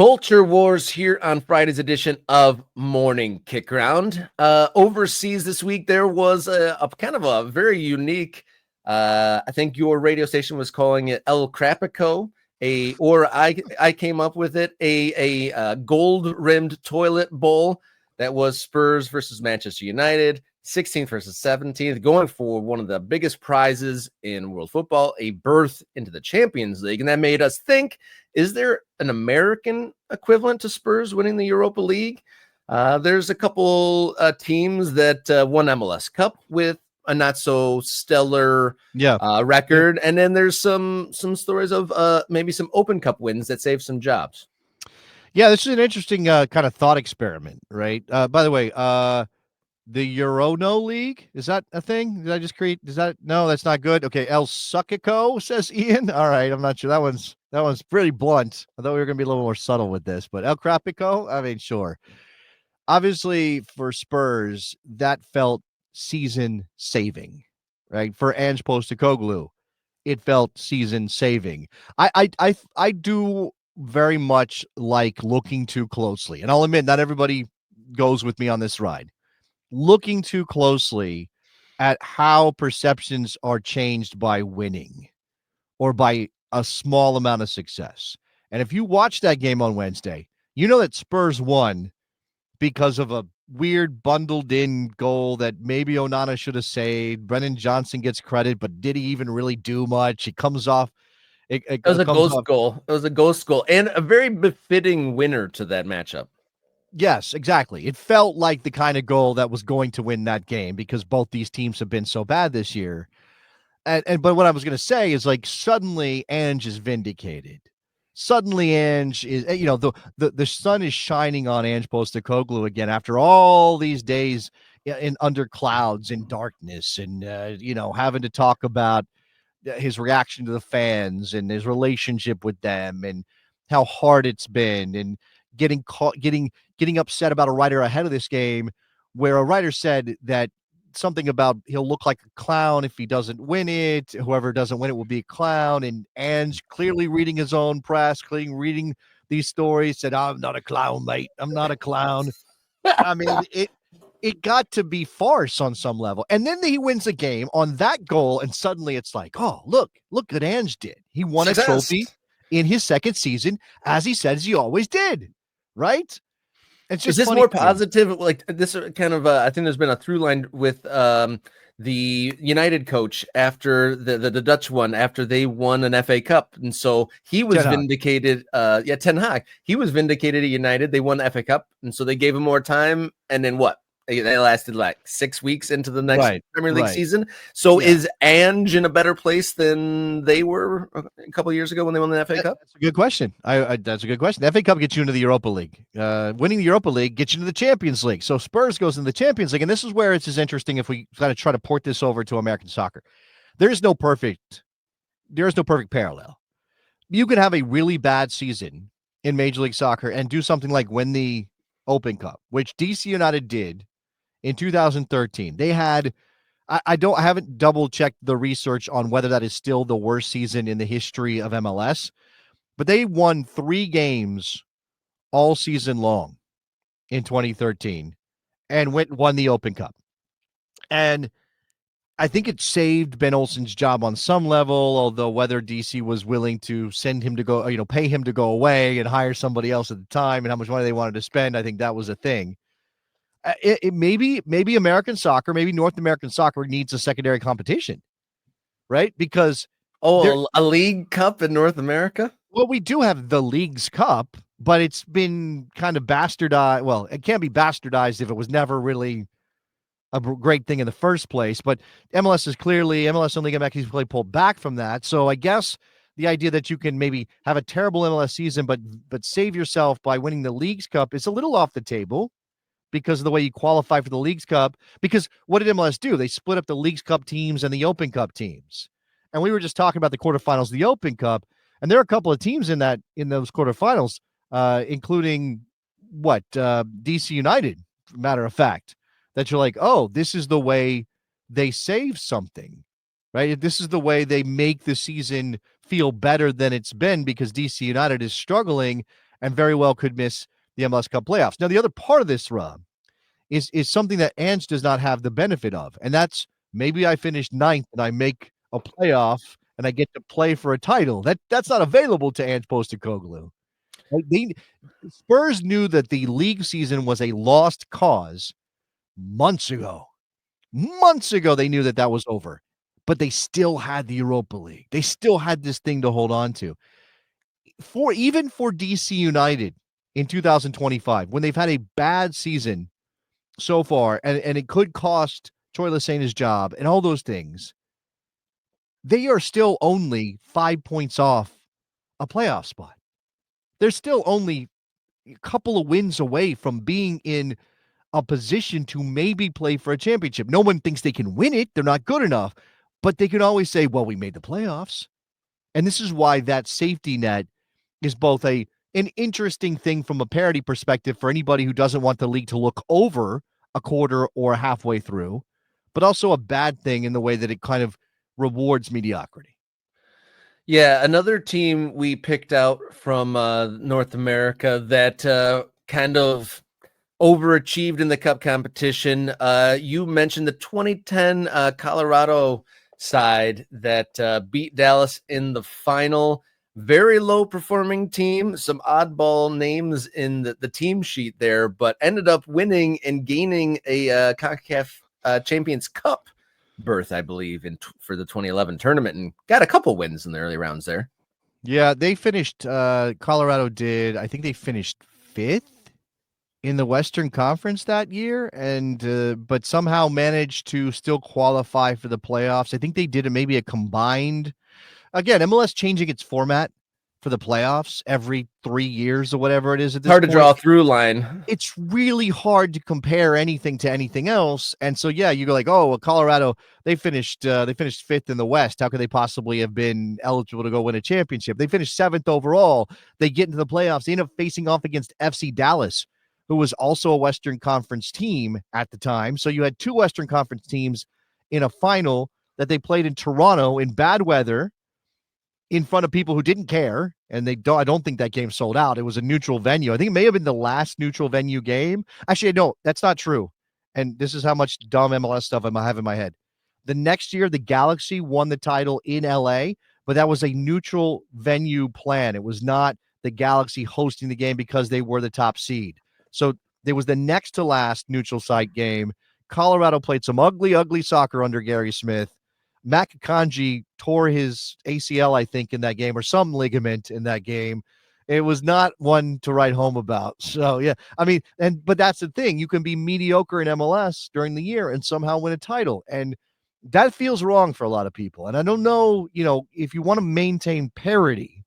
Culture Wars here on Friday's edition of Morning Kick Round. Overseas this week, there was a kind of a very unique, I think your radio station was calling it El Crapico, I came up with it, a gold-rimmed toilet bowl that was Spurs versus Manchester United, 16th versus 17th, going for one of the biggest prizes in world football, a berth into the Champions League. And that made us think, is there an American equivalent to Spurs winning the Europa League? There's a couple teams that won MLS Cup with a not so stellar record. And then there's some stories of maybe some Open Cup wins that saved some jobs. Yeah, this is an interesting kind of thought experiment, right? By the way, the Europa League, is that a thing? Did I just create? No, that's not good. Okay, El Sukico, says Ian. All right, I'm not sure. That one's pretty blunt. I thought we were going to be a little more subtle with this, but El Crapico, I mean, sure. Obviously, for Spurs, that felt season saving, right? For Ange Postecoglou, it felt season saving. I do very much like looking too closely, and I'll admit, not everybody goes with me on this ride. Looking too closely at how perceptions are changed by winning or by a small amount of success. And if you watch that game on Wednesday, you know that Spurs won because of a weird bundled in goal that maybe Onana should have saved. Brennan Johnson gets credit, but did he even really do much? It comes off. It was a ghost goal. It was a ghost goal and a very befitting winner to that matchup. Yes, exactly. It felt like the kind of goal that was going to win that game because both these teams have been so bad this year. But what I was going to say is, like, suddenly Ange is vindicated. Suddenly Ange is, the sun is shining on Ange Postecoglou again after all these days in under clouds and darkness and, having to talk about his reaction to the fans and his relationship with them and how hard it's been, and getting upset about a writer ahead of this game where a writer said that something about he'll look like a clown if he doesn't win it. Whoever doesn't win it will be a clown. And Ange, clearly reading his own press, clearly reading these stories, said, "I'm not a clown, mate. I'm not a clown." I mean, it got to be farce on some level. And then he wins a game on that goal, and suddenly it's like, oh, look what Ange did. He won a trophy in his second season, as he said, as he always did, right? It's just, is this more positive? Like this kind of, I think there's been a through line with the United coach after the Dutch one, after they won an FA Cup. And so he was vindicated. Ten Hag. He was vindicated at United. They won the FA Cup. And so they gave him more time. And then what? They lasted like 6 weeks into the next Premier League season. So is Ange in a better place than they were a couple of years ago when they won the FA Cup? That's a good question. That's a good question. The FA Cup gets you into the Europa League. Winning the Europa League gets you into the Champions League. So Spurs goes into the Champions League. And this is where it's as interesting if we kind of try to port this over to American soccer. There is no perfect parallel. You could have a really bad season in Major League Soccer and do something like win the Open Cup, which DC United did in 2013. They had, I haven't double checked the research on whether that is still the worst season in the history of MLS, but they won 3 games all season long in 2013 and won the Open Cup. And I think it saved Ben Olsen's job on some level, although whether DC was willing to send him to go, pay him to go away and hire somebody else at the time and how much money they wanted to spend, I think that was a thing. Maybe American soccer, maybe North American soccer needs a secondary competition, right? Because a League Cup in North America? Well, we do have the League's Cup, but it's been kind of bastardized. Well, it can't be bastardized if it was never really a great thing in the first place. But MLS and Liga MX play pulled back from that. So I guess the idea that you can maybe have a terrible MLS season, but save yourself by winning the League's Cup is a little off the table, because of the way you qualify for the League's Cup. Because what did MLS do? They split up the League's Cup teams and the Open Cup teams. And we were just talking about the quarterfinals of the Open Cup, and there are a couple of teams in those quarterfinals, including DC United, matter of fact, that you're like, oh, this is the way they save something, right? This is the way they make the season feel better than it's been, because DC United is struggling. and very well could miss the MLS Cup playoffs. Now, the other part of this, Rob, is something that Ange does not have the benefit of, and that's maybe I finish ninth and I make a playoff and I get to play for a title. That's not available to Ange Postecoglou. Like Spurs knew that the league season was a lost cause months ago. Months ago, they knew that that was over, but they still had the Europa League. They still had this thing to hold on to. Even for DC United in 2025, when they've had a bad season so far, and it could cost Troy Lesesne his job and all those things, they are still only 5 points off a playoff spot. They're still only a couple of wins away from being in a position to maybe play for a championship. No one thinks they can win it. They're not good enough, but they can always say, well, we made the playoffs. And this is why that safety net is both an interesting thing from a parity perspective for anybody who doesn't want the league to look over a quarter or halfway through, but also a bad thing in the way that it kind of rewards mediocrity. Yeah, another team we picked out from North America that kind of overachieved in the cup competition. You mentioned the 2010 Colorado side that beat Dallas in the final. Very low performing team, some oddball names in the team sheet there, but ended up winning and gaining a CONCACAF Champions Cup berth, I believe, for the 2011 tournament, and got a couple wins in the early rounds there. Yeah, they finished, Colorado did, I think they finished 5th in the Western Conference that year, and but somehow managed to still qualify for the playoffs. I think they did maybe a combined, again, MLS changing its format for the playoffs every 3 years or whatever it is at this Hard point. to draw a through line. It's really hard to compare anything to anything else. And so, yeah, you go like, oh, well, Colorado, they finished 5th in the West. How could they possibly have been eligible to go win a championship? They finished 7th overall. They get into the playoffs. They end up facing off against FC Dallas, who was also a Western Conference team at the time. So you had 2 Western Conference teams in a final that they played in Toronto in bad weather in front of people who didn't care. And I don't think that game sold out. It was a neutral venue. I think it may have been the last neutral venue game. Actually, no, that's not true. And this is how much dumb MLS stuff I have in my head. The next year, the Galaxy won the title in LA, but that was a neutral venue plan. It was not the Galaxy hosting the game because they were the top seed. So there was the next to last neutral site game. Colorado played some ugly, ugly soccer under Gary Smith. Matt Kakanji tore his ACL, I think, in that game, or some ligament in that game. It was not one to write home about. So, yeah, I mean, but that's the thing. You can be mediocre in MLS during the year and somehow win a title. And that feels wrong for a lot of people. And I don't know, if you want to maintain parity,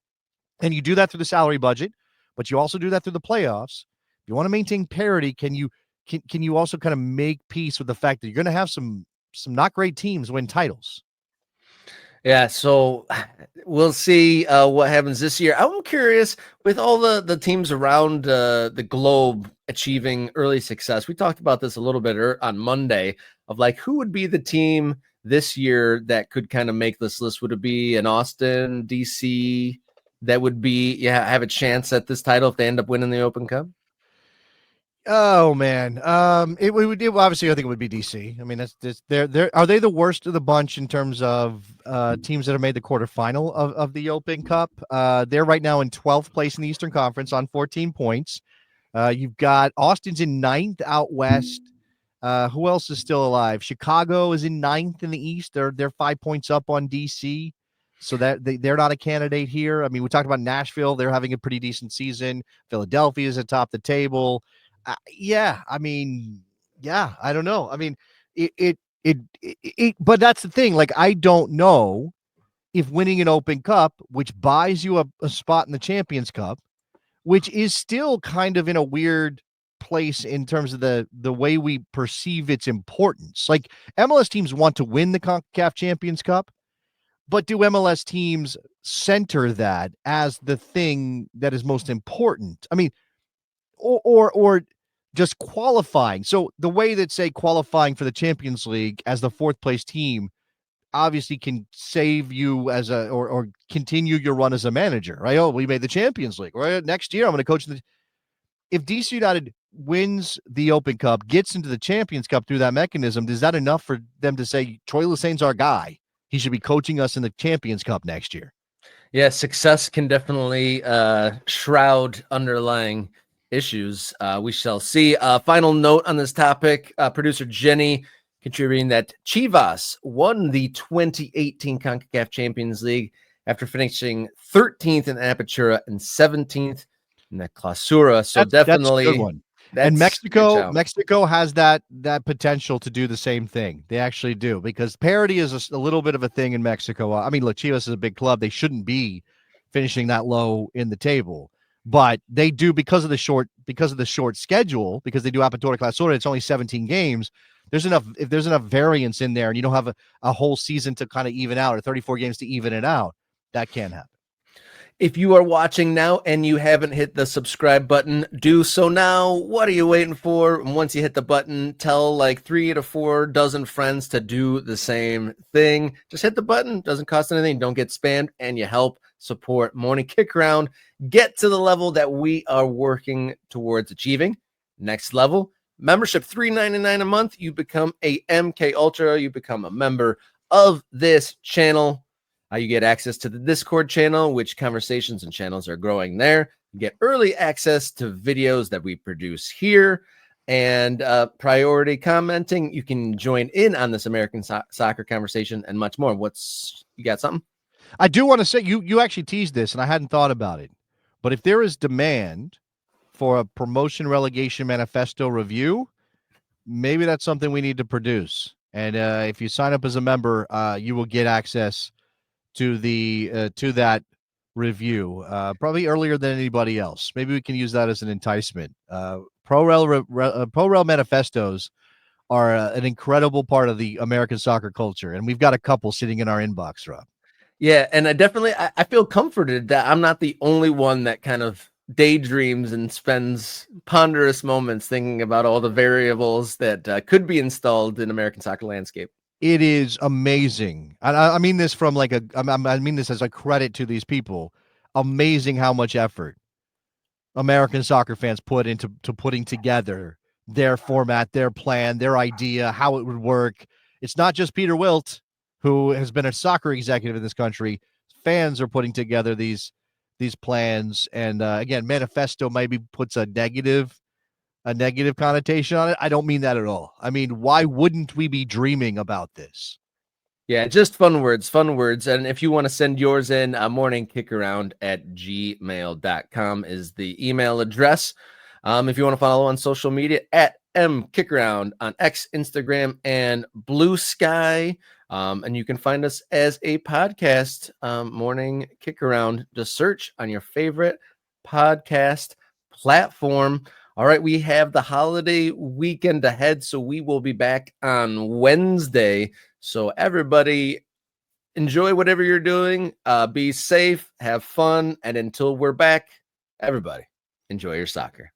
and you do that through the salary budget, but you also do that through the playoffs. If you want to maintain parity, can you also kind of make peace with the fact that you're going to have some not great teams win titles? Yeah, so we'll see what happens this year. I'm curious, with all the teams around the globe achieving early success. We talked about this a little bit on Monday of like who would be the team this year that could kind of make this list. Would it be an Austin, DC that would have a chance at this title if they end up winning the Open Cup? Oh man, it would obviously, I think it would be DC. I mean, are they the worst of the bunch in terms of teams that have made the quarterfinal of the Open Cup? They're right now in 12th place in the Eastern Conference on 14 points. You've got Austin's in 9th out west. Who else is still alive? Chicago is in 9th in the East. They're 5 points up on DC. So that they're not a candidate here. I mean, we talked about Nashville. They're having a pretty decent season. Philadelphia is atop the table. I mean, I don't know. I mean, but that's the thing. Like, I don't know if winning an Open Cup, which buys you a spot in the Champions Cup, which is still kind of in a weird place in terms of the way we perceive its importance. Like, MLS teams want to win the CONCACAF Champions Cup, but do MLS teams center that as the thing that is most important? I mean, or just qualifying. So the way that, say, qualifying for the Champions League as the 4th place team obviously can save you as or continue your run as a manager, right? Oh, we made the Champions League, right? Next year I'm going to coach if DC United wins the Open Cup, gets into the Champions Cup through that mechanism, is that enough for them to say Troy Lissane's our guy? He should be coaching us in the Champions Cup next year. Yeah, success can definitely shroud underlying issues. We shall see. Final note on this topic, producer Jenny contributing that Chivas won the 2018 CONCACAF Champions League after finishing 13th in Apertura and 17th in the Clausura. So That's a good one. And Mexico has that potential to do the same thing. They actually do, because parity is a little bit of a thing in Mexico. I mean, look, Chivas is a big club. They shouldn't be finishing that low in the table, but they do because of the short schedule, because they do Apertura Clausura. It's only 17 games. If there's enough variance in there and you don't have a whole season to kind of even out, or 34 games to even it out, that can happen. If you are watching now and you haven't hit the subscribe button, do so now. What are you waiting for? And once you hit the button, tell like 3 to 4 dozen friends to do the same thing. Just hit the button. Doesn't cost anything. Don't get spammed, and you help support Morning Kick Around get to the level that we are working towards achieving. Next level, membership $3.99 a month. You become a MK Ultra. You become a member of this channel. You get access to the Discord channel, which conversations and channels are growing there. You get early access to videos that we produce here, and priority commenting. You can join in on this American soccer conversation and much more. You got something? I do want to say, you actually teased this, and I hadn't thought about it. But if there is demand for a promotion relegation manifesto review, maybe that's something we need to produce. And if you sign up as a member, you will get access to that review, probably earlier than anybody else. Maybe we can use that as an enticement. Pro Rel manifestos are an incredible part of the American soccer culture, and we've got a couple sitting in our inbox, Rob. Yeah, and I feel comforted that I'm not the only one that kind of daydreams and spends ponderous moments thinking about all the variables that could be installed in American soccer landscape. It is amazing. And I mean this from I mean this as a credit to these people. Amazing how much effort American soccer fans put into putting together their format, their plan, their idea, how it would work. It's not just Peter Wilt, who has been a soccer executive in this country. Fans are putting together these plans. And again, manifesto maybe puts a negative connotation on it. I don't mean that at all. I mean, why wouldn't we be dreaming about this? Yeah, just fun words. And if you want to send yours in, morningkickaround@gmail.com is the email address. If you want to follow on social media, @mkickaround on X, Instagram, and Blue Sky. And you can find us as a podcast, Morning Kick Around. Just search on your favorite podcast platform. All right, we have the holiday weekend ahead, so we will be back on Wednesday. So everybody, enjoy whatever you're doing. Be safe, have fun, and until we're back, everybody, enjoy your soccer.